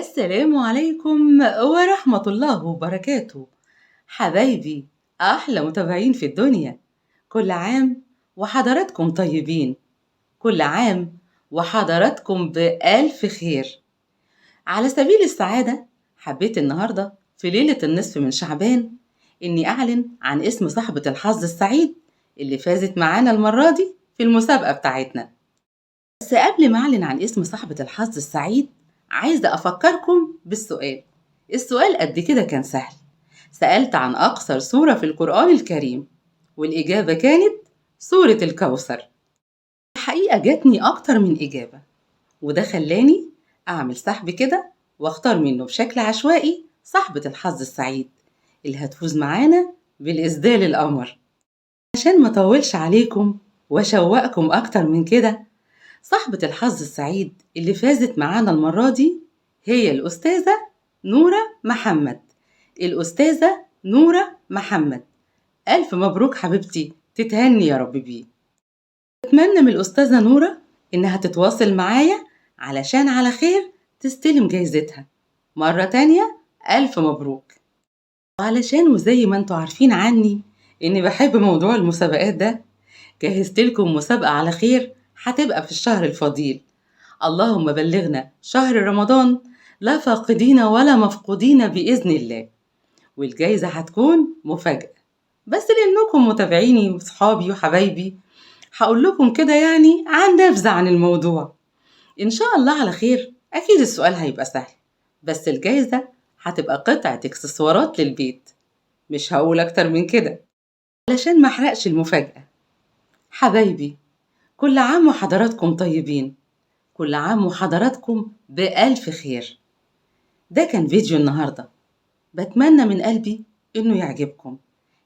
السلام عليكم ورحمة الله وبركاته. حبايبي، أحلى متابعين في الدنيا، كل عام وحضراتكم طيبين، كل عام وحضراتكم بألف خير. على سبيل السعادة، حبيت النهاردة في ليلة النصف من شعبان إني أعلن عن اسم صاحبة الحظ السعيد اللي فازت معانا المرة دي في المسابقة بتاعتنا. بس قبل ما أعلن عن اسم صاحبة الحظ السعيد، عايزة أفكركم بالسؤال. السؤال قد كده كان سهل. سألت عن أقصر سورة في القرآن الكريم، والإجابة كانت سورة الكوثر. الحقيقة جاتني أكتر من إجابة، وده خلاني أعمل سحب كده واختار منه بشكل عشوائي صاحبة الحظ السعيد اللي هتفوز معانا بالإسدال القمر. عشان ما أطولش عليكم وأشوقكم أكتر من كده، صاحبة الحظ السعيد اللي فازت معانا المرة دي هي الأستاذة نورة محمد. الأستاذة نورة محمد، ألف مبروك حبيبتي، تتهني يا رب بيه. أتمنى من الأستاذة نورة إنها تتواصل معايا علشان على خير تستلم جايزتها. مرة تانية ألف مبروك. وعلشان وزي ما انتوا عارفين عني إني بحب موضوع المسابقات ده، جهزت لكم مسابقة على خير هتبقى في الشهر الفضيل. اللهم بلغنا شهر رمضان لا فاقدين ولا مفقودين بإذن الله. والجايزة هتكون مفاجأة، بس لأنكم متابعيني وصحابي وحبايبي هقول لكم كده يعني عن نبذة عن الموضوع. إن شاء الله على خير. أكيد السؤال هيبقى سهل، بس الجايزة هتبقى قطعة إكسسوارات للبيت. مش هقول أكتر من كده علشان ما أحرقش المفاجأة. حبايبي، كل عام وحضراتكم طيبين، كل عام وحضراتكم بألف خير. ده كان فيديو النهاردة، بتمنى من قلبي إنه يعجبكم.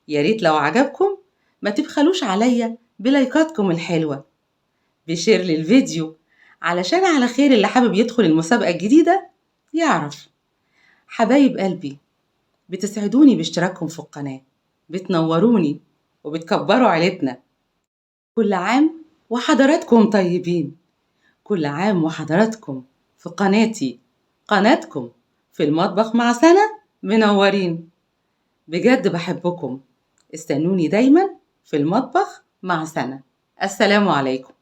يا ريت لو عجبكم ما تبخلوش عليا بلايكاتكم الحلوة، بشير للفيديو علشان على خير اللي حابب يدخل المسابقة الجديدة يعرف. حبايب قلبي، بتسعدوني باشتراككم في القناة، بتنوروني وبتكبروا عيلتنا. كل عام وحضراتكم طيبين، كل عام وحضراتكم في قناتي، قناتكم في المطبخ مع سنة منورين. بجد بحبكم. استنوني دايما في المطبخ مع سنة. السلام عليكم.